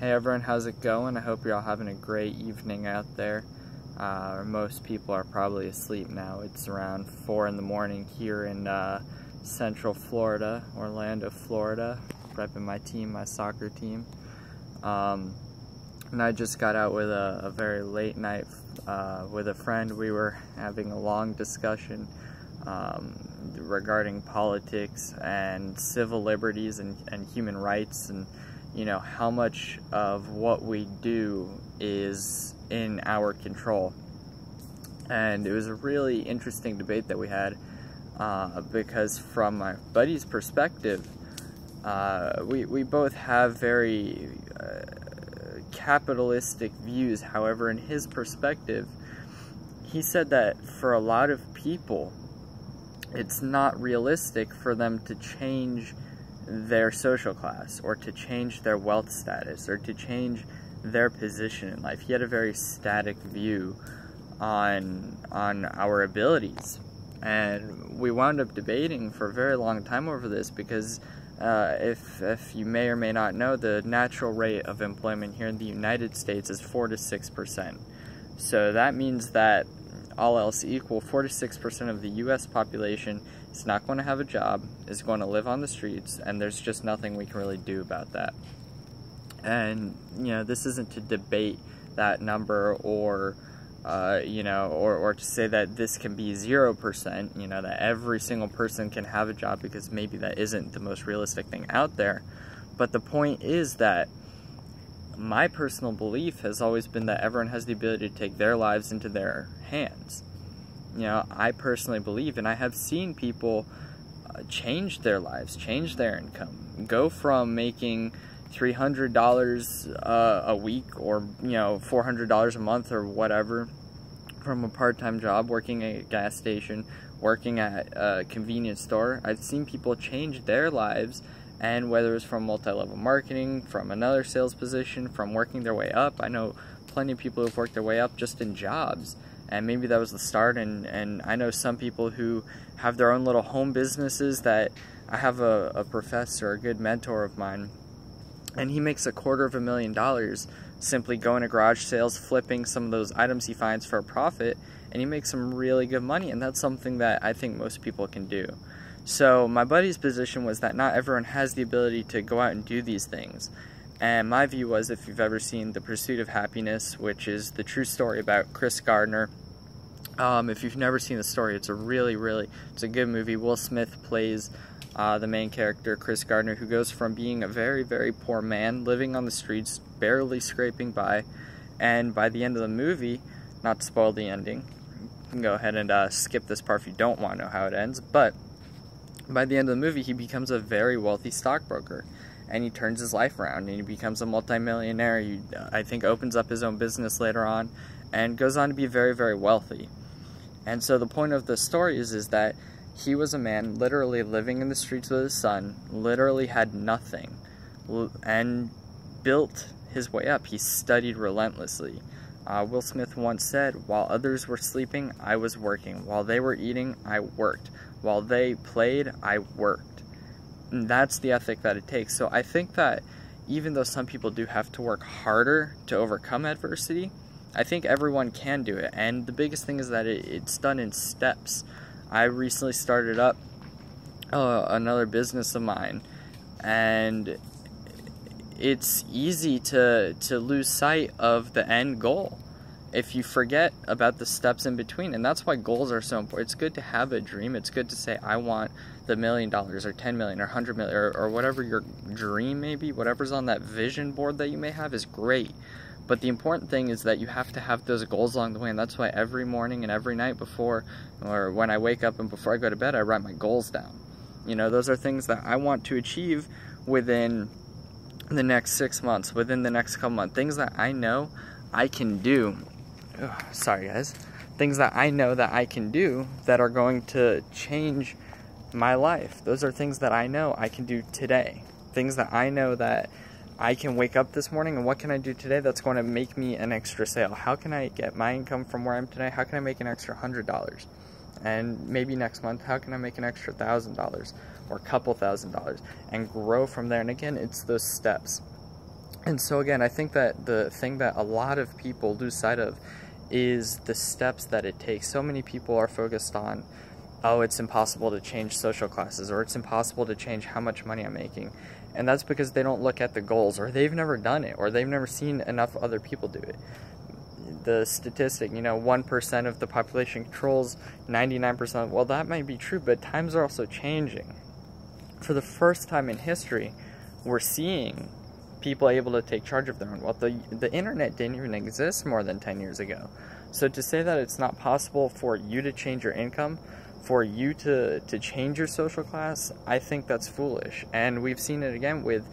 Hey everyone, how's it going? I hope you're all having a great evening out there. Most people are probably asleep now. It's around 4 in the morning here in Central Florida, Orlando, Florida, repping my team, my soccer team. And I just got out with a very late night with a friend. We were having a long discussion regarding politics and civil liberties and human rights, and you know, how much of what we do is in our control. And it was a really interesting debate that we had, because from my buddy's perspective, we both have very capitalistic views. However, in his perspective, he said that for a lot of people, it's not realistic for them to change their social class, or to change their wealth status, or to change their position in life. He had a very static view on our abilities, and we wound up debating for a very long time over this, because if you may or may not know, the natural rate of employment here in the United States is 4 to 6%. So that means that, all else equal, 4 to 6% of the U.S. population is not going to have a job, is going to live on the streets, and there's just nothing we can really do about that. And, you know, this isn't to debate that number, or, you know, or to say that this can be 0%, you know, that every single person can have a job, because maybe that isn't the most realistic thing out there. But the point is that my personal belief has always been that everyone has the ability to take their lives into their hands. You know, I personally believe, and I have seen people change their lives, change their income, go from making $300 a week, or, you know, $400 a month or whatever, from a part-time job, working at a gas station, working at a convenience store. I've seen people change their lives, and whether it's from multi-level marketing, from another sales position, from working their way up. I know plenty of people who've worked their way up just in jobs, and maybe that was the start. And I know some people who have their own little home businesses. That I have a professor, a good mentor of mine, and he makes $250,000 simply going to garage sales, flipping some of those items he finds for a profit, and he makes some really good money. And that's something that I think most people can do. So my buddy's position was that not everyone has the ability to go out and do these things. And my view was, if you've ever seen The Pursuit of Happiness, which is the true story about Chris Gardner, if you've never seen the story, it's a good movie. Will Smith plays the main character, Chris Gardner, who goes from being a very, very poor man, living on the streets, barely scraping by, and by the end of the movie, not to spoil the ending, you can go ahead and skip this part if you don't want to know how it ends, but by the end of the movie, he becomes a very wealthy stockbroker, and he turns his life around, and he becomes a multimillionaire. He, I think, opens up his own business later on, and goes on to be very, very wealthy. And so the point of the story is that he was a man literally living in the streets with his son, literally had nothing, and built his way up. He studied relentlessly. Will Smith once said, "While others were sleeping, I was working. While they were eating, I worked. While they played, I worked." And that's the ethic that it takes. So I think that even though some people do have to work harder to overcome adversity, I think everyone can do it. And the biggest thing is that it's done in steps. I recently started up another business of mine, and it's easy to lose sight of the end goal if you forget about the steps in between. And that's why goals are so important. It's good to have a dream. It's good to say, I want the $1 million or 10 million or 100 million, or whatever your dream may be. Whatever's on that vision board that you may have is great. But the important thing is that you have to have those goals along the way. And that's why every morning and every night before, or when I wake up and before I go to bed, I write my goals down. You know, those are things that I want to achieve within the next 6 months, within the next couple months. Things that I know I can do. Sorry guys. Things that I know that I can do that are going to change my life. Those are things that I know I can do today. Things that I know that I can wake up this morning, and what can I do today that's going to make me an extra sale? How can I get my income from where I am today? How can I make an extra $100? And maybe next month, how can I make an extra $1,000 or a couple $1,000 and grow from there? And again, it's those steps. And so again, I think that the thing that a lot of people lose sight of is the steps that it takes. So many people are focused on, oh, it's impossible to change social classes, or it's impossible to change how much money I'm making. And that's because they don't look at the goals, or they've never done it, or they've never seen enough other people do it. The statistic, 1% of the population controls 99%. Well, that might be true, but times are also changing. For the first time in history, we're seeing people able to take charge of their own wealth. The internet didn't even exist more than 10 years ago. So to say that it's not possible for you to change your income, for you to change your social class, I think that's foolish. And we've seen it again with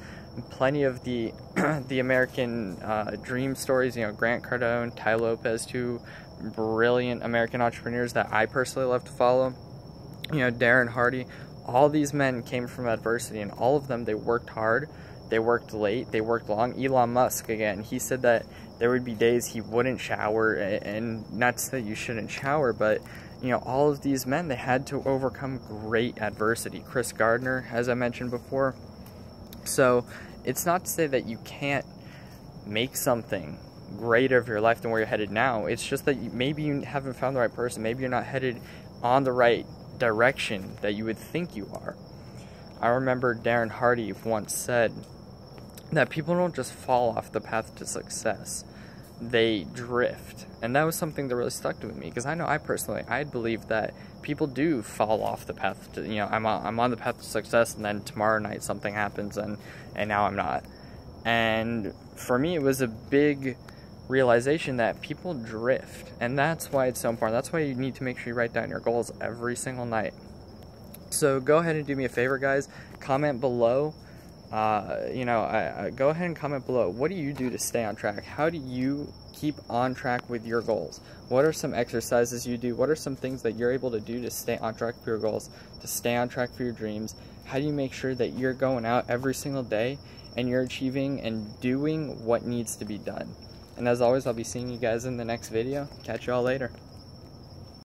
plenty of the the American dream stories. Grant Cardone, Tai Lopez, two brilliant American entrepreneurs that I personally love to follow. Darren Hardy. All these men came from adversity, and all of them, they worked hard, they worked late, they worked long. Elon Musk, again, he said that there would be days he wouldn't shower, and not to say you shouldn't shower, but all of these men, they had to overcome great adversity. Chris Gardner, as I mentioned before. So it's not to say that you can't make something great of your life than where you're headed now. It's just that maybe you haven't found the right person. Maybe you're not headed on the right direction that you would think you are. I remember Darren Hardy once said that people don't just fall off the path to success, they drift. And that was something that really stuck with me, because I know I believe that people do fall off the path to, I'm on the path to success, and then tomorrow night something happens and now I'm not. And for me, it was a big realization that people drift, and that's why it's so important. That's why you need to make sure you write down your goals every single night. So go ahead and do me a favor, guys. Comment below. Go ahead and comment below. What do you do to stay on track? How do you keep on track with your goals? What are some exercises you do? What are some things that you're able to do to stay on track for your goals, to stay on track for your dreams? How do you make sure that you're going out every single day and you're achieving and doing what needs to be done? And as always, I'll be seeing you guys in the next video. Catch you all later.